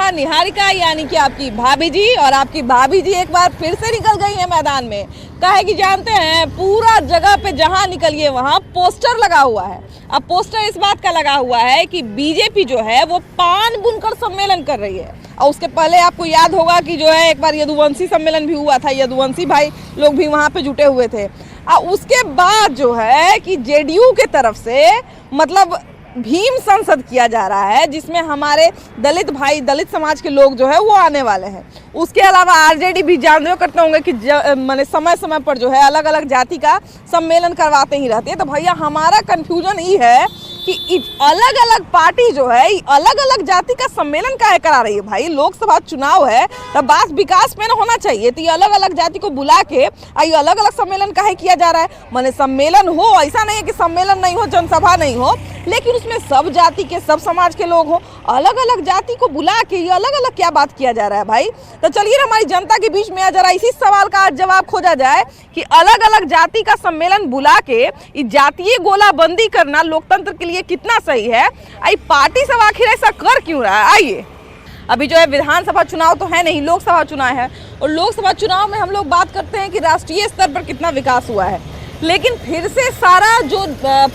प्रतिमा निहारिका यानी कि आपकी भाभी जी, और आपकी भाभी जी एक बार फिर से निकल गई है मैदान में। काहे कि जानते हैं पूरा जगह पे जहां निकलिए वहां पोस्टर लगा हुआ है। अब पोस्टर इस बात का लगा हुआ है कि बीजेपी जो है वो पान बुनकर सम्मेलन कर रही है। और उसके पहले आपको याद होगा कि जो है एक बार यदुवंशी सम्मेलन भी हुआ था, यदुवंशी भाई लोग भी वहां पे जुटे हुए थे। उसके बाद जो है कि जेडीयू के तरफ से मतलब भीम संसद किया जा रहा है, जिसमें हमारे दलित भाई, दलित समाज के लोग जो है वो आने वाले हैं। उसके अलावा आरजेडी भी जानते करते होंगे कि मैंने समय समय पर जो है अलग अलग जाति का सम्मेलन करवाते ही रहते हैं। तो भैया हमारा कंफ्यूजन ये है कि अलग अलग पार्टी जो है अलग अलग जाति का सम्मेलन काहे करा रही है। भाई लोकसभा चुनाव है तो बात विकास में ना होना चाहिए, तो ये अलग अलग जाति को बुला के ये अलग अलग सम्मेलन काहे किया जा रहा है। माने सम्मेलन हो, ऐसा नहीं है कि सम्मेलन नहीं हो, जनसभा नहीं हो, लेकिन उसमें सब जाति के, सब समाज के लोग हो। अलग अलग जाति को बुला के ये अलग अलग क्या बात किया जा रहा है भाई। तो चलिए हमारी जनता के बीच में जरा इसी सवाल का जवाब खोजा जाए कि अलग अलग जाति का सम्मेलन बुला के जातीय गोलाबंदी करना लोकतंत्र के लिए कितना सही है। आई पार्टी सब आखिर ऐसा कर क्यों रहा है। आइए, अभी जो है विधानसभा चुनाव तो है नहीं, लोकसभा चुनाव है, और लोकसभा चुनाव में हम लोग बात करते हैं कि राष्ट्रीय स्तर पर कितना विकास हुआ है। लेकिन फिर से सारा जो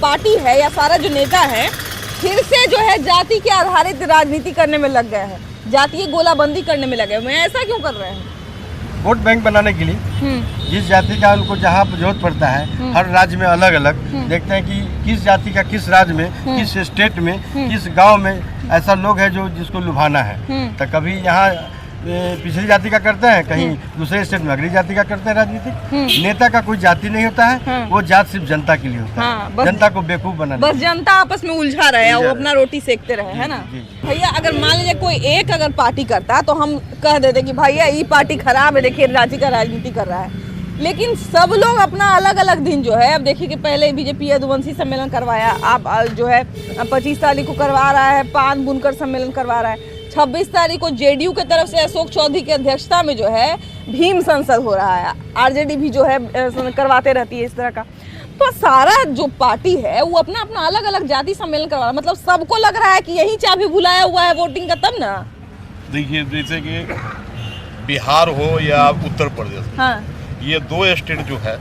पार्टी है या सारा जो नेता है फिर से जो है जाति के आधारित राजनीति करने में लग गए हैं, जातीय गोलाबंदी करने में लगे हुए हैं। ऐसा क्यों कर रहे हैं? वोट बैंक बनाने के लिए जिस जाति का उनको जहाँ जरूरत पड़ता है, हर राज्य में अलग अलग देखते हैं कि किस जाति का किस राज्य में, किस स्टेट में, किस गांव में ऐसा लोग है जो जिसको लुभाना है। तो कभी यहाँ पिछड़ी जाति का करते हैं, कहीं दूसरे स्टेट में अगली जाति का करते हैं। राजनीतिक नेता का कोई जाति नहीं होता है, वो जात सिर्फ जनता के लिए होता है, जनता को बेवकूफ बनाना। बस जनता आपस में उलझा रहे, वो अपना रोटी सेकते रहे, है ना भैया। अगर मान लीजिए कोई एक अगर पार्टी करता तो हम कह देते कि भैया ये पार्टी खराब है, देखिए राज्य का राजनीति कर रहा है। लेकिन सब लोग अपना अलग अलग दिन जो है, अब देखिए कि पहले बीजेपी यदुवंशी सम्मेलन करवाया, आप जो है 25 तारीख को करवा रहा है पान बुनकर सम्मेलन करवा रहा है। 26 तारीख को जेडीयू की तरफ से अशोक चौधरी की अध्यक्षता में जो है भीम संसद हो रहा है। आरजेडी भी जो है करवाते रहती है इस तरह का। तो सारा जो पार्टी है वो अपना अपना अलग अलग जाति सम्मेलन करवा रहा है। मतलब सबको लग रहा है कि यही चाबी बुलाया हुआ है वोटिंग का, तब ना। देखिए जैसे कि बिहार हो या उत्तर प्रदेश, ये दो स्टेट जो है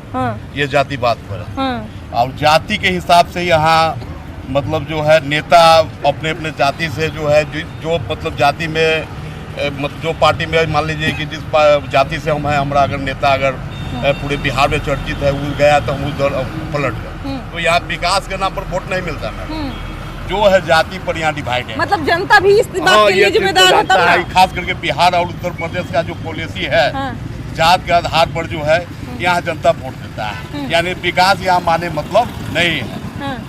ये जातिवाद पर है। और जाति के हिसाब से यहाँ मतलब जो है नेता अपने अपने जाति से जो है जो मतलब जाति में जो पार्टी में मान लीजिए कि जिस जाति से हम हैं, हमारा अगर नेता अगर पूरे बिहार में चर्चित है, वो गया तो हम उस दल पलट गए। तो यहाँ विकास के नाम पर वोट नहीं मिलता है, जो है जाति पर यहाँ डिवाइड है। मतलब जनता भी इस बात के लिए जिम्मेदार है। खास करके बिहार और उत्तर प्रदेश का जो पॉलिसी है, जात के आधार पर जो है यहाँ जनता वोट देता है। यानी विकास यहाँ माने मतलब नहीं है,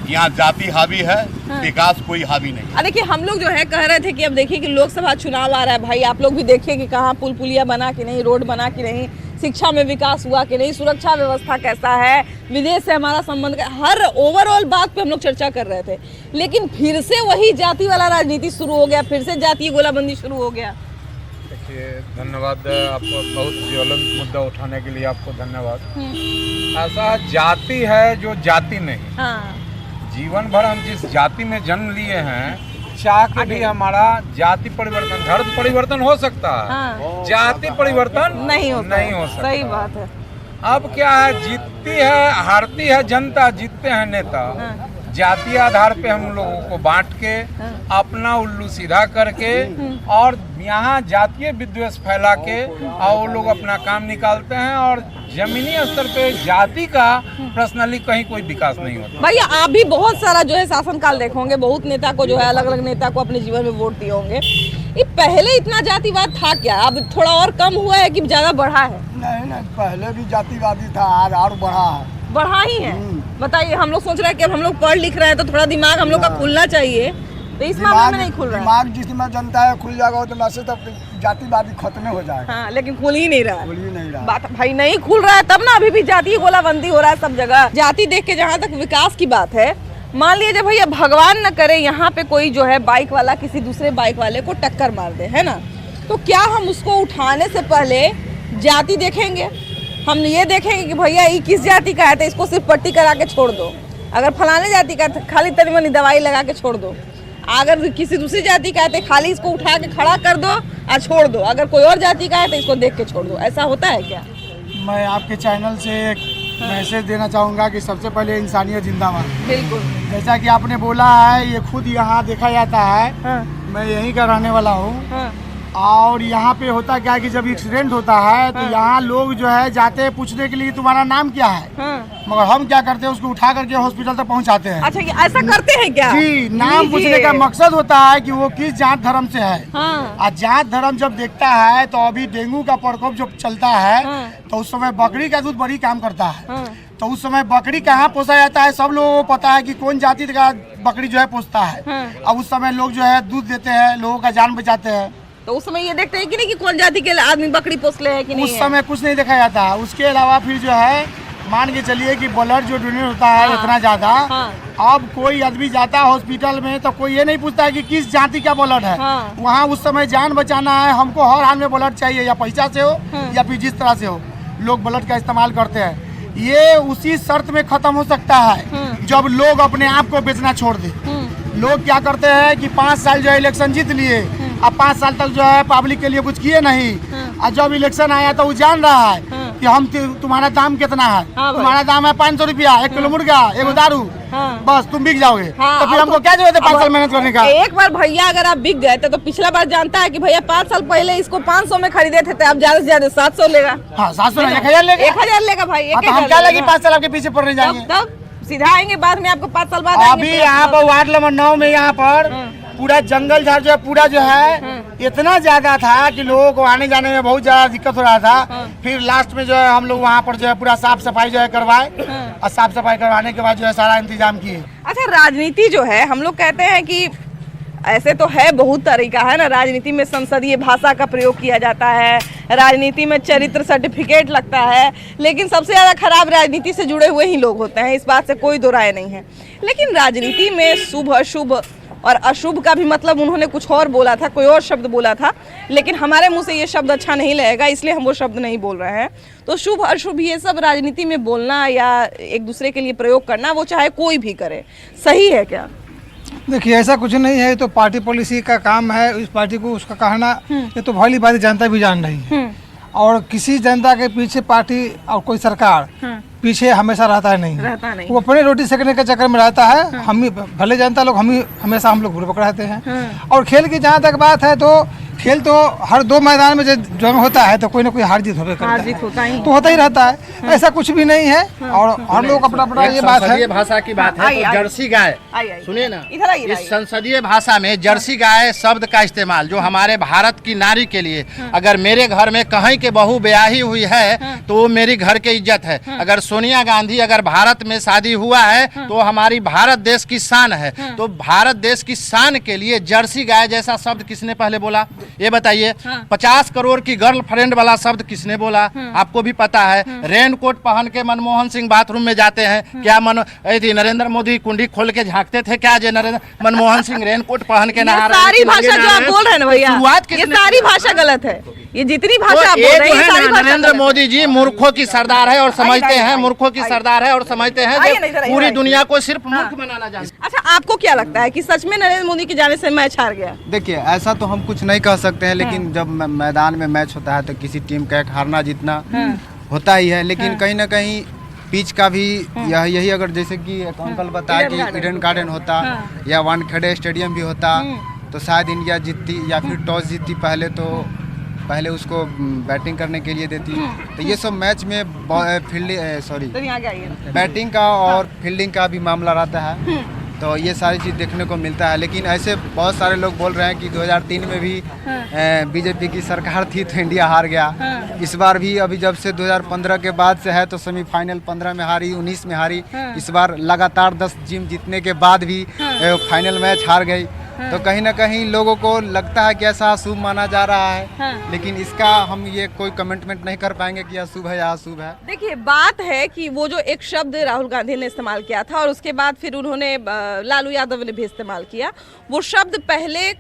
यहाँ जाति हावी है, विकास कोई हावी नहीं। देखिए हम लोग जो है कह रहे थे कि अब देखिए कि लोकसभा चुनाव आ रहा है भाई, आप लोग भी देखिए कि कहाँ पुल पुलिया बना कि नहीं, रोड बना कि नहीं, शिक्षा में विकास हुआ कि नहीं, सुरक्षा व्यवस्था कैसा है, विदेश से हमारा संबंध, हर ओवरऑल बात पे हम लोग चर्चा कर रहे थे। लेकिन फिर से वही जाति वाला राजनीति शुरू हो गया, फिर से जातीय गोलाबंदी शुरू हो गया। देखिए धन्यवाद आपको, बहुत ज्वलंत मुद्दा उठाने के लिए आपको धन्यवाद। ऐसा जाति है जो जाति नहीं। जीवन भर हम जिस जाति में जन्म लिए हैं, चाह के भी हमारा जाति परिवर्तन, धर्म परिवर्तन हो सकता है, जाति परिवर्तन नहीं हो सकता। सही बात है। अब क्या है, जीतती है हारती है जनता, जीतते हैं नेता। जातीय आधार पे हम लोगों को बांट के अपना उल्लू सीधा करके और यहाँ जातीय विद्वेष फैला के और वो लोग अपना काम निकालते हैं, और जमीनी स्तर पे जाति का पर्सनली कहीं कोई विकास नहीं होता। भैया आप भी बहुत सारा जो है शासनकाल देखे होंगे, बहुत नेता को जो है अलग अलग नेता को अपने जीवन में वोट दिए होंगे। ये पहले इतना जातिवाद था क्या? अब थोड़ा और कम हुआ है कि ज्यादा बढ़ा है? नहीं, पहले भी जातिवादी था, आज और बढ़ा है। बढ़ा ही है। बताइए, हम लोग सोच रहे हैं कि अब हम लोग पढ़ लिख रहे हैं तो थोड़ा दिमाग हम लोग का खुलना चाहिए, तो इस मामले में नहीं खुल रहा है। दिमाग जिसमें जनता है खुल जाएगा तो वैसे तो जातिवादी खत्म हो जाएगा। हाँ, लेकिन खुल ही नहीं रहा है। खुल ही नहीं रहा बात भाई नहीं खुल रहा है, तब ना अभी भी जातीय गोलाबंदी हो रहा है सब जगह। जाति देख के जहाँ तक विकास की बात है, मान लीजिए भैया भगवान न करे यहाँ पे कोई जो है बाइक वाला किसी दूसरे बाइक वाले को टक्कर मार दे, है ना, तो क्या हम उसको उठाने से पहले जाति देखेंगे? हम ये देखेंगे कि भैया ये किस जाति का है तो इसको सिर्फ पट्टी करा के छोड़ दो, अगर फलाने जाति का खाली तनी मनी दवाई लगा के छोड़ दो। अगर किसी दूसरी जाति का है तो खाली इसको उठा के खड़ा कर दो और छोड़ दो, अगर कोई और जाति का है तो इसको देख के छोड़ दो, ऐसा होता है क्या? मैं आपके चैनल से एक मैसेज देना चाहूँगा कि सबसे पहले इंसानियत जिंदाबाद। बिल्कुल। जैसा कि आपने बोला है, ये खुद यहाँ देखा जाता है। हाँ। मैं यहीं का रहने वाला हूँ। हाँ। और यहाँ पे होता क्या है कि जब एक्सीडेंट होता है तो यहाँ लोग जो है जाते हैं पूछने के लिए तुम्हारा नाम क्या है। हाँ। मगर हम क्या करते हैं, उसको उठा करके हॉस्पिटल तक पहुँचाते हैं। अच्छा, ये ऐसा करते हैं क्या? जी, नाम पूछने का मकसद होता है कि वो किस जात धर्म से है। हाँ। और जात धर्म जब देखता है तो अभी डेंगू का प्रकोप जब चलता है तो उस समय बकरी का दूध बड़ी काम करता है। तो उस समय बकरी कहाँ पोसा जाता है, सब लोगों को पता है कि कौन जाति का बकरी जो है पोसता है। अब उस समय लोग जो है दूध देते हैं, लोगों का जान बचाते हैं। तो उस समय ये देखते हैं कि नहीं कि कौन जाति के आदमी बकरी पोस ले है कि नहीं? उस समय कुछ नहीं देखा जाता। उसके अलावा फिर जो है मान के चलिए कि ब्लड जो डोनेट होता है इतना ज्यादा, अब कोई आदमी जाता है हॉस्पिटल में तो कोई ये नहीं पूछता है कि किस जाति का ब्लड है। वहाँ उस समय जान बचाना है, हमको हर हाल में ब्लड चाहिए, या पैसा से हो या फिर जिस तरह से हो, लोग ब्लड का इस्तेमाल करते हैं। ये उसी शर्त में खत्म हो सकता है जब लोग अपने आप को बेचना छोड़ दे। लोग क्या करते हैं कि 5 साल जो है इलेक्शन जीत लिए, अब 5 साल तक जो है पब्लिक के लिए कुछ किए नहीं, और जब इलेक्शन आया तो वो जान रहा है कि हम तुम्हारा दाम कितना है। तुम्हारा दाम है 500 रुपया, 1 किलो मुर्गा, 1 दारू, बस तुम बिक जाओगे। तो फिर हमको क्या जरूरत है 5 साल मेहनत करने का? एक बार भैया अगर आप बिक गए तो पिछला बार जानता है कि भैया 5 साल पहले इसको 500 में खरीदे थे, अब ज्यादा से ज्यादा 700 लेगा। हाँ, 700 नहीं, 1000 लेगा। 1000 लेगा भाई। हम क्या लगे 5 साल आपके पीछे पड़ने जाएंगे? तब सीधा आएंगे, बाद में आपको 5 साल बाद अभी यहाँ पर वार्ड नंबर 9 में यहाँ पर पूरा जंगल झाड़ जो है पूरा जो है इतना ज्यादा था कि लोगों को आने जाने में बहुत ज्यादा दिक्कत हो रहा था। फिर लास्ट में जो है हम लोग वहाँ पर जो है पूरा साफ सफाई जो है करवाए, और साफ सफाई करवाने के बाद जो है सारा इंतजाम किए। अच्छा, राजनीति जो है हम लोग कहते हैं कि ऐसे तो है बहुत तरीका है ना, राजनीति में संसदीय भाषा का प्रयोग किया जाता है, राजनीति में चरित्र सर्टिफिकेट लगता है, लेकिन सबसे ज़्यादा खराब राजनीति से जुड़े हुए ही लोग होते हैं, इस बात से कोई दो राय नहीं है। लेकिन राजनीति में शुभ अशुभ और अशुभ का भी मतलब उन्होंने कुछ और बोला था, कोई और शब्द बोला था, लेकिन हमारे मुंह से ये शब्द अच्छा नहीं लगेगा, इसलिए हम वो शब्द नहीं बोल रहे हैं। तो शुभ अशुभ ये सब राजनीति में बोलना या एक दूसरे के लिए प्रयोग करना, वो चाहे कोई भी करे, सही है क्या? देखिए, ऐसा कुछ नहीं है, तो पार्टी पॉलिसी का काम है, इस पार्टी को उसका कहना ये तो भली भांति जनता भी जान रही है। और किसी जनता के पीछे पार्टी और कोई सरकार पीछे हमेशा रहता नहीं। वो अपने रोटी सेकने के चक्कर में रहता है। हम ही भले जनता लोग हमेशा हम लोग बुरबक रहते हैं। और खेल की जहाँ तक बात है, तो खेल तो हर 2 मैदान में जंग होता है तो कोई ना कोई हार जीत होता है, तो होता ही रहता है। ऐसा कुछ भी नहीं है। और हम लोग अपना ये बात है, भाषा की बात है तो जर्सी गाय, सुनिए ना, इस संसदीय भाषा में जर्सी गाय शब्द का इस्तेमाल जो हमारे भारत की नारी के लिए, अगर मेरे घर में कहीं के बहू ब्याही हुई है तो वो मेरी घर की इज्जत है। अगर सोनिया गांधी अगर भारत में शादी हुआ है तो हमारी भारत देश की शान है। तो भारत देश की शान के लिए जर्सी गाय जैसा शब्द किसने पहले बोला, ये बताइए? 50 करोड़ की गर्लफ्रेंड वाला शब्द किसने बोला? आपको भी पता है। रेनकोट पहन के मनमोहन सिंह बाथरूम में जाते हैं, क्या नरेंद्र मोदी कुंडी खोल के झांकते थे क्या? मनमोहन सिंह रेनकोट पहन के नहा रहे हैं। सारी भाषा जो आप बोल रहे हैं ना भैया, ये सारी भाषा गलत है। ये जितनी भाषा आप बोल रहे हैं, सारी भाषा नरेंद्र मोदी जी मूर्खों की सरदार है और समझते हैं, मूर्खों की सरदार है और समझते हैं कि पूरी दुनिया को सिर्फ मूर्ख बनाना जानते हैं। अच्छा, आपको क्या लगता है कि सच में नरेंद्र मोदी के जाने से मैच हार गया? देखिए, ऐसा तो हम कुछ नहीं कह सकते हैं, लेकिन जब मैदान में मैच होता है तो किसी टीम का एक हारना जीतना होता ही है। लेकिन कहीं ना कहीं पिच का भी यही अगर जैसे कि एक अंकल बताया कि ईडन गार्डन होता या वानखेड़े स्टेडियम भी होता तो शायद इंडिया जीतती, या फिर टॉस जीतती पहले उसको बैटिंग करने के लिए देती। तो ये सब मैच में बैटिंग का और फील्डिंग का भी मामला रहता है, तो ये सारी चीज़ देखने को मिलता है। लेकिन ऐसे बहुत सारे लोग बोल रहे हैं कि 2003 में भी बीजेपी की सरकार थी तो इंडिया हार गया। इस बार भी अभी जब से 2015 के बाद से है तो सेमीफाइनल 15 में हारी, 19 में हारी, इस बार लगातार 10 जीत जीतने के बाद भी फाइनल मैच हार गई। तो कहीं ना कहीं लोगों को लगता है कि ऐसा अशुभ माना जा रहा है। लेकिन इसका हम ये कोई कमेंटमेंट नहीं कर पाएंगे कि अशुभ है या अशुभ है। देखिए, बात है कि वो जो एक शब्द राहुल गांधी ने इस्तेमाल किया था और उसके बाद फिर उन्होंने लालू यादव ने भी इस्तेमाल किया, वो शब्द पहले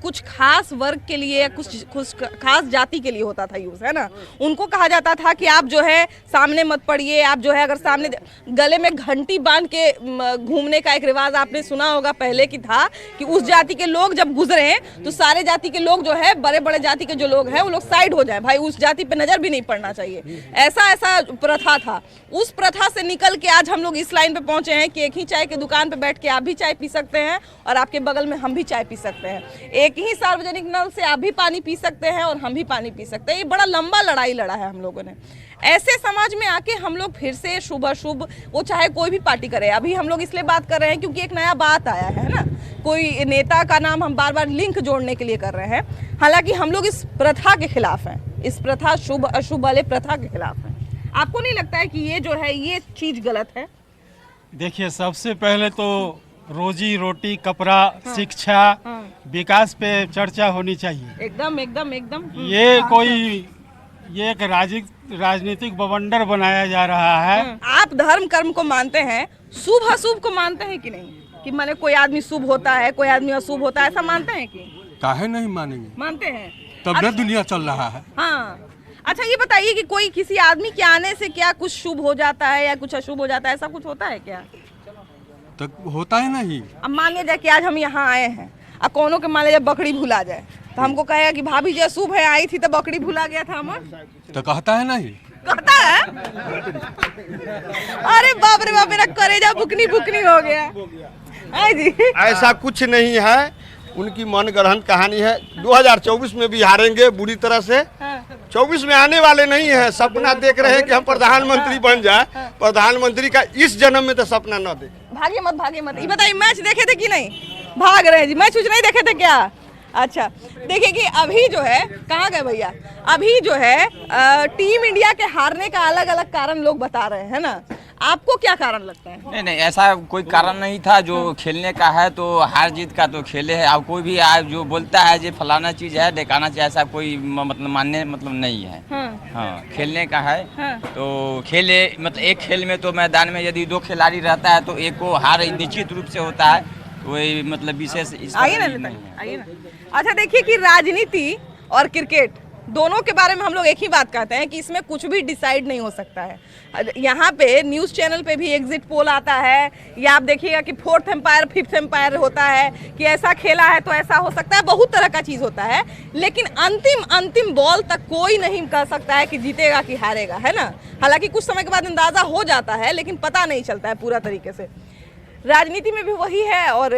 कुछ खास वर्ग के लिए, कुछ खास जाति के लिए होता था यूज, है ना। उनको कहा जाता था कि आप जो है सामने मत पड़िए, आप जो है अगर सामने, गले में घंटी बांध के घूमने का एक रिवाज आपने सुना होगा पहले की था कि उस जाति के लोग जब गुजरे तो सारे जाति के लोग जो है, बड़े बड़े जाति के जो लोग हैं वो लोग साइड हो जाए, भाई उस जाति पे नजर भी नहीं पड़ना चाहिए, ऐसा प्रथा था। उस प्रथा से निकल के आज हम लोग इस लाइन पे पहुंचे हैं कि एक ही चाय की दुकान पे बैठ के आप भी चाय पी सकते हैं और आपके बगल में हम भी चाय पी सकते हैं, एक ही सार्वजनिक नल से आप भी पानी पी सकते हैं और हम भी पानी पी सकते हैं। ये बड़ा लंबा लड़ाई लड़ा है हम लोगों ने। ऐसे समाज में आके हम लोग फिर से शुभ अशुभ, वो चाहे कोई भी पार्टी करे, अभी हम लोग इसलिए बात कर रहे हैं क्योंकि एक नया बात आया है ना, कोई नेता का नाम हम बार बार लिंक जोड़ने के लिए कर रहे हैं। हालांकि हम लोग इस प्रथा के खिलाफ हैं, इस प्रथा शुभ अशुभ वाले प्रथा के खिलाफ हैं। आपको नहीं लगता है कि ये जो है ये चीज गलत है? देखिए, सबसे पहले तो रोजी रोटी, कपड़ा, शिक्षा, विकास पे चर्चा होनी चाहिए। एकदम एकदम एकदम। ये एक राजनीतिक बवंडर बनाया जा रहा है। आप धर्म कर्म को मानते हैं, शुभ अशुभ को मानते हैं कि नहीं? कि माने कोई आदमी शुभ होता है, कोई आदमी अशुभ होता है, ऐसा मानते हैं कि? काहे नहीं मानेंगे, मानते हैं, तब न दुनिया चल रहा है। हाँ, अच्छा ये बताइए कि कोई किसी आदमी के आने से क्या कुछ शुभ हो जाता है या कुछ अशुभ हो जाता है, ऐसा कुछ होता है क्या? तो होता है नहीं। अब मान लिया जाए कि आज हम यहाँ आए हैं, अब कोनो के मान लिया बकरी भुला जाए तो हमको कहेगा कि भाभी जी शुभ है, आई थी तो बकरी भुला गया था हमार, तो कहता है नहीं, कहता है। अरे बाप रे बाप, मेरा कलेजा बुकनी बुकनी हो गया। जी ऐसा कुछ नहीं है, उनकी मनगढ़ंत कहानी है। 2024 में भी हारेंगे बुरी तरह से। 24 में आने वाले नहीं है, सपना देख रहे हैं कि हम प्रधानमंत्री बन जाए। प्रधानमंत्री का इस जन्म में तो सपना न दे। भागे मत भागे मत। ये बताइए, मैच देखे थे कि नहीं? भाग रहे जी, मैच कुछ नहीं देखे थे क्या? अच्छा, देखिए कि अभी जो है, कहाँ गए भैया, अभी जो है टीम इंडिया के हारने का अलग अलग कारण लोग बता रहे हैं ना, आपको क्या कारण लगता है? नहीं, ऐसा कोई कारण नहीं था। जो खेलने का है तो हार जीत का तो खेले है। अब कोई भी जो बोलता है जो फलाना चीज है दिखाना चाहिए, ऐसा कोई मतलब मानने मतलब नहीं है। हाँ, खेलने का है तो खेले, मतलब एक खेल में तो मैदान में यदि 2 खिलाड़ी रहता है तो एक को हार निश्चित रूप से होता है, कोई मतलब विशेष आइए ना। अच्छा देखिए कि राजनीति और क्रिकेट दोनों के बारे में हम लोग एक ही बात कहते हैं कि इसमें कुछ भी डिसाइड नहीं हो सकता है। यहाँ पे न्यूज़ चैनल पे भी एग्जिट पोल आता है, या आप देखिएगा कि 4th एम्पायर 5th एम्पायर होता है कि ऐसा खेला है तो ऐसा हो सकता है, बहुत तरह का चीज़ होता है, लेकिन अंतिम बॉल तक कोई नहीं कह सकता है कि जीतेगा कि हारेगा, है ना। हालांकि कुछ समय के बाद अंदाज़ा हो जाता है, लेकिन पता नहीं चलता है पूरा तरीके से। राजनीति में भी वही है और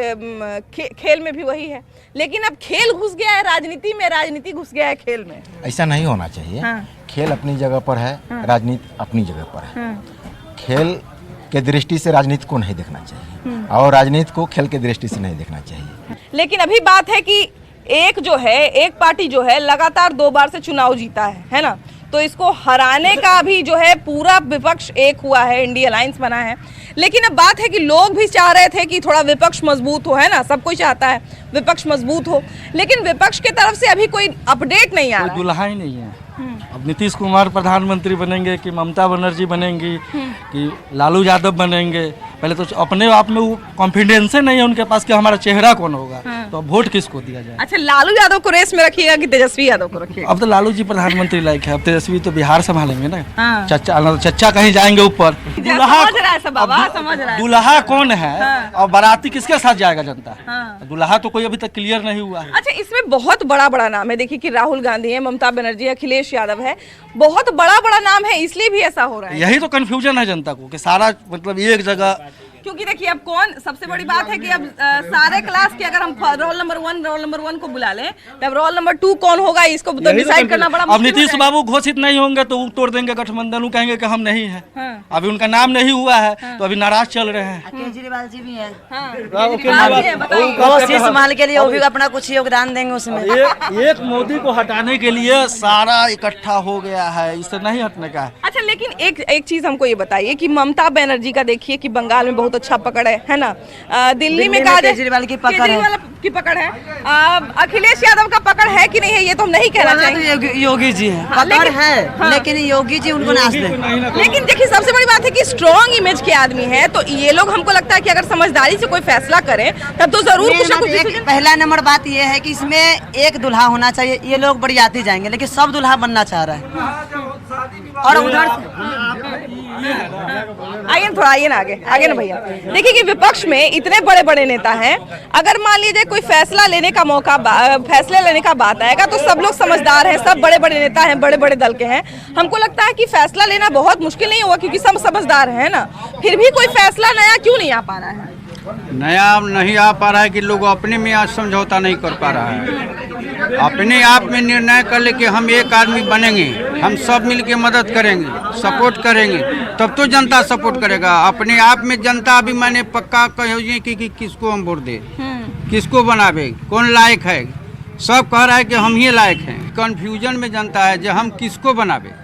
खेल में भी वही है, लेकिन अब खेल घुस गया है राजनीति में, राजनीति घुस गया है खेल में। ऐसा नहीं होना चाहिए। खेल अपनी जगह पर है, राजनीति अपनी जगह पर है। खेल के दृष्टि से राजनीति को नहीं देखना चाहिए और राजनीति को खेल के दृष्टि से नहीं देखना चाहिए। लेकिन अभी बात है कि एक पार्टी जो है लगातार 2 बार से चुनाव जीता है ना, तो इसको हराने का भी जो है पूरा विपक्ष एक हुआ है, इंडिया अलायंस बना है। लेकिन अब बात है कि लोग भी चाह रहे थे कि थोड़ा विपक्ष मजबूत हो, है ना, सब कोई चाहता है विपक्ष मजबूत हो, लेकिन विपक्ष की तरफ से अभी कोई अपडेट नहीं आ रहा है। दुल्हा ही नहीं है। अब नीतीश कुमार प्रधानमंत्री बनेंगे कि ममता बनर्जी बनेंगी कि लालू यादव बनेंगे, पहले तो अपने आप में वो कॉन्फिडेंस नहीं है उनके पास कि हमारा चेहरा कौन होगा, तो अब वोट किसको दिया जाए। अच्छा, लालू यादव को रेस में रखिएगा कि तेजस्वी यादव को रखिएगा? अब तो लालू जी प्रधानमंत्री लायक है, अब तेजस्वी तो बिहार संभालेंगे ना। चच्चा कहीं जाएंगे ऊपर। दुल्हा कौन है और बाराती किसके साथ जाएगा जनता? दुल्हा तो कोई अभी तक क्लियर नहीं हुआ है। अच्छा, इसमें बहुत बड़ा नाम है, देखिए कि राहुल गांधी है, ममता बनर्जी है, अखिलेश यादव है, बहुत बड़ा नाम है, इसलिए भी ऐसा हो रहा है। यही तो कंफ्यूजन है जनता को कि सारा मतलब एक जगह, क्योंकि देखिए अब कौन, सबसे बड़ी बात है कि अब सारे क्लास के अगर हम रोल नंबर 1 को बुला लें, तब रोल नंबर 2 कौन होगा इसको तो डिसाइड करना बड़ा मुश्किल। अब नीतीश बाबू घोषित नहीं होंगे तो तोड़ देंगे गठबंधन, कहेंगे कि हम नहीं है। अभी उनका नाम नहीं हुआ है तो अभी नाराज चल रहे हैं। केजरीवाल जी भी है, संभाल के लिए वो भी अपना कुछ योगदान देंगे उसमें। एक मोदी को हटाने के लिए सारा इकट्ठा हो गया है, इससे नहीं हटने का है। अच्छा, लेकिन एक चीज हमको ये बताइए कि ममता बनर्जी का देखिए कि बंगाल में बहुत बहुत अच्छा पकड़ है ना। दिल्ली में केजरीवाल की पकड़ है, अखिलेश यादव का पकड़ है कि नहीं है ये तो हम नहीं कहना चाहेंगे। योगी जी है, पकड़ है, लेकिन योगी जी उनको नाच दे। लेकिन देखिए सबसे बड़ी बात है कि स्ट्रॉन्ग इमेज के आदमी है, तो ये लोग हमको लगता है कि अगर समझदारी से कोई फैसला करें तब तो जरूर कुछ ना कुछ। पहला नंबर बात ये है कि इसमें एक दुल्हा होना चाहिए। ये लोग बरियाती जाएंगे लेकिन सब दुल्हा बनना चाह रहा है। और उधर आइए थोड़ा आइए ना आगे ना भैया। देखिए कि विपक्ष में इतने बड़े बड़े नेता हैं, अगर मान लीजिए कोई फैसला लेने का बात आएगा तो सब लोग समझदार हैं, सब बड़े बड़े नेता हैं, बड़े बड़े दल के हैं। हमको लगता है कि फैसला लेना बहुत मुश्किल नहीं होगा क्योंकि सब समझदार है ना। फिर भी कोई फैसला नया क्यों नहीं आ पा रहा है? नया नहीं आ पा रहा है कि लोग अपने में आज समझौता नहीं कर पा रहा है। अपने आप में निर्णय कर ले कि हम एक आदमी बनेंगे, हम सब मिलके मदद करेंगे, सपोर्ट करेंगे, तब तो जनता सपोर्ट करेगा। अपने आप में जनता अभी मैंने पक्का कहे कि किसको हम वोट दे, किसको बनावे, कौन लायक है। सब कह रहा है कि हम ही लायक हैं। कंफ्यूजन में जनता है जो हम किसको बनावे।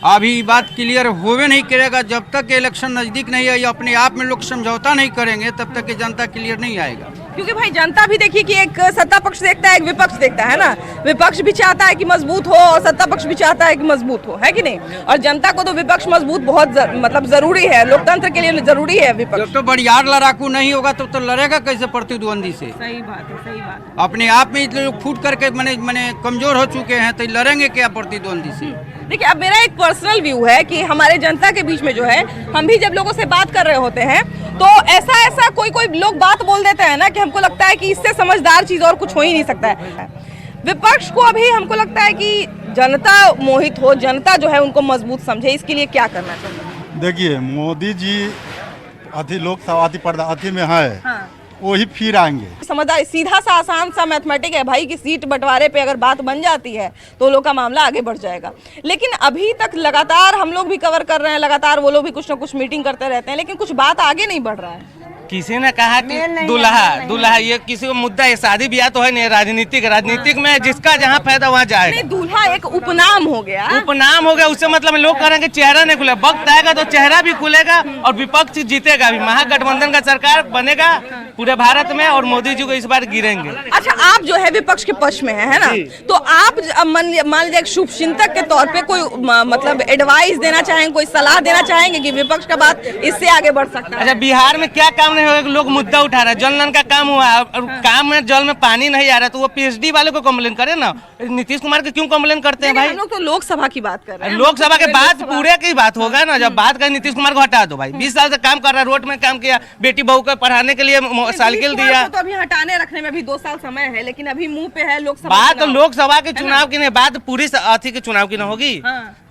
अभी बात क्लियर होवे नहीं करेगा जब तक इलेक्शन नजदीक नहीं है, अपने आप में लोग समझौता नहीं करेंगे तब तक जनता क्लियर नहीं आएगा। क्योंकि भाई जनता भी देखिए कि एक सत्ता पक्ष देखता है, एक विपक्ष देखता है ना। विपक्ष भी चाहता है कि मजबूत हो और सत्ता पक्ष भी चाहता है कि मजबूत हो, है कि नहीं? और जनता को तो विपक्ष मजबूत बहुत मतलब जरूरी है, लोकतंत्र के लिए जरूरी है विपक्ष। जब तो बड़ियार लड़ाकू नहीं होगा तो लड़ेगा कैसे प्रतिद्वंदी से? सही बात है, सही बात है। अपने आप में इतने लोग फूट करके मैंने कमजोर हो चुके हैं तो लड़ेंगे क्या प्रतिद्वंदी से? देखिए अब मेरा एक पर्सनल व्यू है कि हमारे जनता के बीच में जो है, हम भी जब लोगों से बात कर रहे होते हैं तो ऐसा कोई लोग बात बोल देते हैं ना कि हमको लगता है कि इससे समझदार चीज और कुछ हो ही नहीं सकता है। विपक्ष को अभी हमको लगता है कि जनता मोहित हो, जनता जो है उनको मजबूत समझे, इसके लिए क्या करना चाहिए? देखिए मोदी जी अति लोकसभा अति में है, हाँ। वही फिर आएंगे। समझदार सीधा सा आसान सा मैथमेटिक है भाई कि सीट बंटवारे पे अगर बात बन जाती है तो लोग का मामला आगे बढ़ जाएगा। लेकिन अभी तक लगातार हम लोग भी कवर कर रहे हैं, लगातार वो लोग भी कुछ ना कुछ मीटिंग करते रहते हैं, लेकिन कुछ बात आगे नहीं बढ़ रहा है। किसी ने कहा कि दूल्हा ये किसी को मुद्दा है, शादी ब्याह तो है नहीं, राजनीतिक में जिसका जहाँ फायदा वहाँ जाए। नहीं, दूल्हा एक उपनाम हो गया, उससे मतलब लोग कह रहे हैं कि चेहरा नहीं खुला। वक्त आएगा तो चेहरा भी खुलेगा और विपक्ष जीतेगा भी। महागठबंधन का सरकार बनेगा पूरे भारत में और मोदी जी को इस बार गिरेंगे। अच्छा, आप जो है विपक्ष के पक्ष में है ना, तो आप मान लीजिए एक शुभ चिंतक के तौर पे कोई मतलब एडवाइस देना चाहेंगे, कोई सलाह देना चाहेंगे कि विपक्ष का बात इससे आगे बढ़ सकता है? अच्छा, बिहार में क्या काम नहीं होगा? लोग मुद्दा उठा रहे हैं, जल नल का काम हुआ और काम में जल में पानी नहीं आ रहा तो वो पीएचडी वाले को कंप्लेन करे ना। नीतीश कुमार के क्यों कंप्लेन करते हैं भाई? हम लोग तो लोकसभा की बात कर रहे हैं। लोकसभा के बाद पूरे की बात होगा ना। जब बात करें नीतीश कुमार को हटा दो भाई, 20 साल से काम कर रहा है, रोड में काम किया, बेटी बहू को पढ़ाने के लिए साइकिल दिया। तो अभी हटाने रखने में भी 2 साल समय है, लेकिन अभी मुंह पे है लोकसभा। बात तो लोकसभा के चुनाव की नहीं, बात पूरी अथी के चुनाव की ना होगी।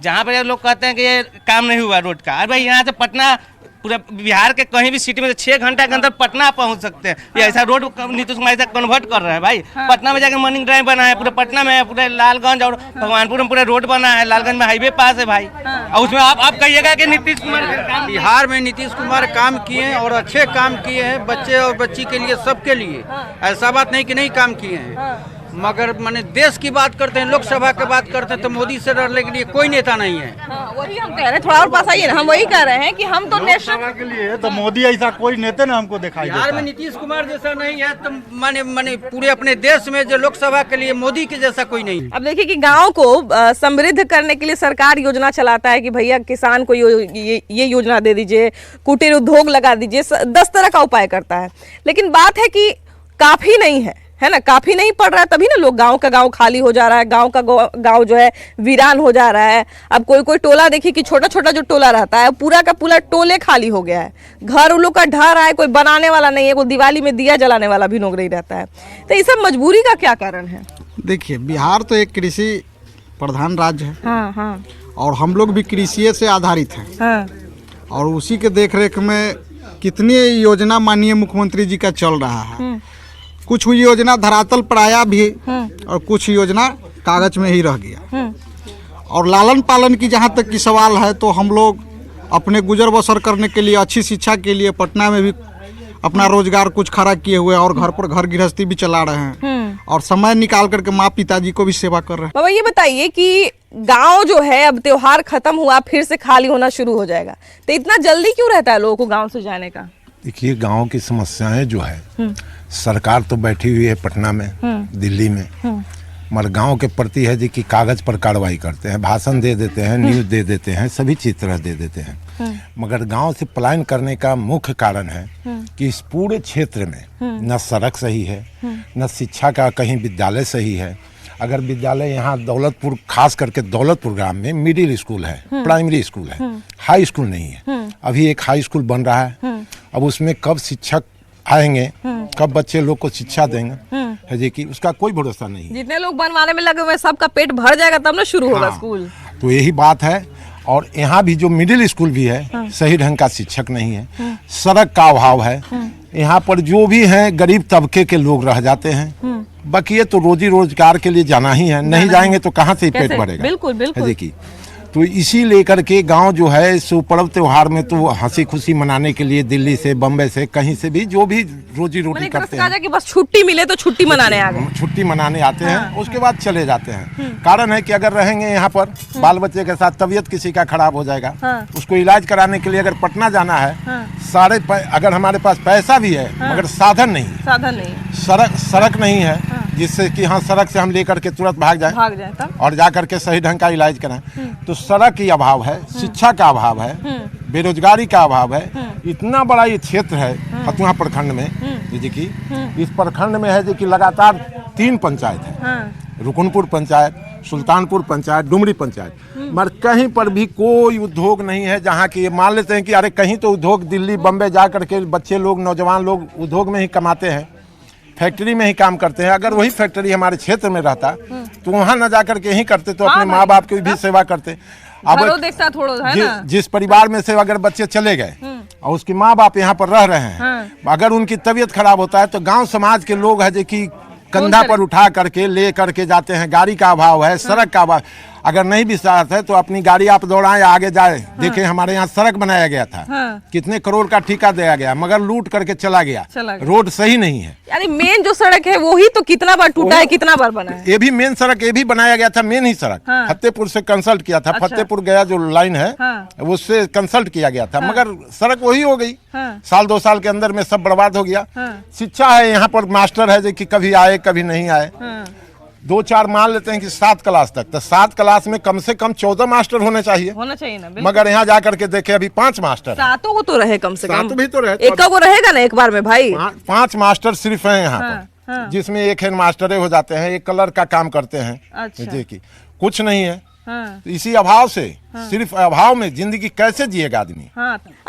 जहाँ पे लोग कहते हैं कि ये काम नहीं हुआ रोड का। अरे भाई यहाँ से पटना पूरे बिहार के कहीं भी सिटी में 6 घंटा के अंदर पटना पहुंच सकते हैं। ये ऐसा रोड नीतीश कुमार से कन्वर्ट कर रहे हैं भाई। पटना में जाके मॉर्निंग ड्राइव बना है, पूरे पटना में, पूरे लालगंज और भगवानपुर में पूरे रोड बना है। लालगंज में हाईवे पास है भाई। और उसमें आप कहिएगा कि नीतीश कुमार बिहार में नीतीश कुमार काम किए हैं और अच्छे काम किए हैं, बच्चे और बच्ची के लिए, सबके लिए। ऐसा बात नहीं कि नहीं काम किए हैं, मगर मैंने देश की बात करते हैं, लोकसभा की बात करते हैं तो मोदी से डरने के लिए कोई नेता नहीं है। वही हम कह रहे हैं, थोड़ा और पास आइए ना। हम वही कह रहे हैं कि हम तो नेशनल के लिए तो मोदी ऐसा कोई नेता ना हमको दिखाई देता। बिहार में नीतीश कुमार जैसा नहीं है तो माने पूरे अपने देश में जो लोकसभा के लिए मोदी के जैसा कोई नहीं। अब देखिए कि गाँव को समृद्ध करने के लिए सरकार योजना चलाता है कि भैया किसान को ये योजना दे दीजिए, कुटीर उद्योग लगा दीजिए, 10 तरह का उपाय करता है। लेकिन बात है कि काफी नहीं है ना, काफी नहीं पड़ रहा है, तभी ना लोग गांव का गांव खाली हो जा रहा है, गांव का गांव जो है वीरान हो जा रहा है। अब कोई टोला देखिए कि छोटा छोटा जो टोला रहता है पूरा का पूरा टोले खाली हो गया है, घर उन लोग का ढह रहा है, कोई बनाने वाला नहीं है, कोई दिवाली में दिया जलाने वाला भी लोग नहीं रहता है। तो ये सब मजबूरी का क्या कारण है? देखिए, बिहार तो एक कृषि प्रधान राज्य है। हाँ। और हम लोग भी कृषि से आधारित हैं। हाँ। और उसी के देखरेख में कितनी योजना माननीय मुख्यमंत्री जी का चल रहा है। कुछ योजना धरातल पर आया भी और कुछ योजना कागज में ही रह गया। और लालन पालन की जहाँ तक की सवाल है तो हम लोग अपने गुजर बसर करने के लिए, अच्छी शिक्षा के लिए पटना में भी अपना रोजगार कुछ खड़ा किए हुए और घर पर घर गृहस्थी भी चला रहे हैं और समय निकाल करके माँ पिताजी को भी सेवा कर रहे हैं। बाबा ये बताइए कि गांव जो है अब त्योहार खत्म हुआ फिर से खाली होना शुरू हो जाएगा, तो इतना जल्दी क्यों रहता है लोगों को गांव से जाने का? देखिए गांव की समस्याएं जो है सरकार तो बैठी हुई है पटना में, दिल्ली में, मगर गांव के प्रति है जी कि कागज पर कार्रवाई करते हैं, भाषण दे देते हैं, न्यूज़ दे देते हैं, सभी चीज तरह दे देते हैं। मगर गांव से पलायन करने का मुख्य कारण है कि इस पूरे क्षेत्र में न सड़क सही है, न शिक्षा का कहीं विद्यालय सही है। अगर विद्यालय यहाँ दौलतपुर, खास करके दौलतपुर ग्राम में मिडिल स्कूल है, प्राइमरी स्कूल है, हाई स्कूल नहीं है। अभी एक हाई स्कूल बन रहा है, अब उसमें कब शिक्षक आएंगे, कब बच्चे लोग को शिक्षा देंगे है जी कि उसका कोई भरोसा नहीं है। जितने लोग बनवाने में लगे हुए सबका पेट भर जाएगा तब ना शुरू होगा स्कूल। तो यही बात है। और यहाँ भी जो मिडिल स्कूल भी है सही ढंग का शिक्षक नहीं है, सड़क का अभाव है। यहाँ पर जो भी हैं गरीब तबके के लोग रह जाते हैं, बाकी ये तो रोजी रोजगार के लिए जाना ही है, नहीं जाएंगे तो कहाँ से पेट भरेगा। बिल्कुल बिल्कुल। देखिए तो इसी लेकर के गांव जो है सो पर्व त्योहार में तो हंसी खुशी मनाने के लिए दिल्ली से, बम्बई से, कहीं से भी जो भी रोजी रोटी करते हैं कि बस छुट्टी मिले तो छुट्टी मनाने आ गए, छुट्टी मनाने आते हैं, उसके बाद चले जाते हैं। कारण है कि अगर रहेंगे यहाँ पर बाल बच्चे के साथ, तबीयत किसी का खराब हो जाएगा, उसको इलाज कराने के लिए अगर पटना जाना है, सारे अगर हमारे पास पैसा भी है मगर साधन नहीं, सड़क नहीं है जिससे कि हाँ सड़क से हम लेकर के तुरंत भाग जाए और जा करके सही ढंग का इलाज कराएं। तो सड़क की अभाव है, शिक्षा का अभाव है, बेरोजगारी का अभाव है। इतना बड़ा ये क्षेत्र है फतुहा प्रखंड में जी कि इस प्रखंड में है जी कि लगातार 3 पंचायत है, रुकनपुर पंचायत, सुल्तानपुर पंचायत, डुमरी पंचायत, मगर कहीं पर भी कोई उद्योग नहीं है जहाँ की मान लेते हैं कि अरे कहीं तो उद्योग दिल्ली बम्बई जा करके बच्चे लोग, नौजवान लोग उद्योग में ही कमाते हैं, फैक्ट्री में ही काम करते हैं। अगर वही फैक्ट्री हमारे क्षेत्र में रहता तो वहाँ न जाकर के ही करते तो अपने माँ बाप की भी सेवा करते। अब जिस परिवार में से अगर बच्चे चले गए और उसके माँ बाप यहाँ पर रह रहे हैं, अगर उनकी तबीयत खराब होता है तो गांव समाज के लोग है जो कि कंधा पर उठा करके ले करके जाते हैं। गाड़ी का अभाव है, सड़क का अभाव। अगर नहीं भी साथ है तो अपनी गाड़ी आप दौड़ाएं, आगे जाए। देखें हमारे यहाँ सड़क बनाया गया था, कितने करोड़ का ठेका दिया गया, मगर लूट करके चला गया। रोड सही नहीं है। यानी मेन जो सड़क है वो ही तो कितना बार टूटा है, कितना बार बना है। ये भी मेन सड़क ये भी बनाया गया था, मेन ही सड़क फतेहपुर से कंसल्ट किया था। फतेहपुर गया जो लाइन है उससे कंसल्ट किया गया था, मगर सड़क वही हो गई। साल 2 साल के अंदर में सब बर्बाद हो गया। शिक्षा है यहाँ पर, मास्टर है जो कि कभी आए कभी नहीं आए। 2-4 मान लेते हैं कि 7 क्लास तक, तो 7 क्लास में कम से कम 14 मास्टर होना चाहिए ना। मगर यहाँ जाकर के देखे अभी 5 मास्टर। 7 को तो रहे कम से कम, 7 भी तो रहे, एक को रहेगा ना एक बार में भाई। 5 मास्टर सिर्फ हैं यहाँ पर, जिसमें एक हेड मास्टर हो जाते हैं, एक कलर का काम करते हैं। देखिए कुछ नहीं है। इसी अभाव से, सिर्फ अभाव में जिंदगी कैसे जिएगा आदमी।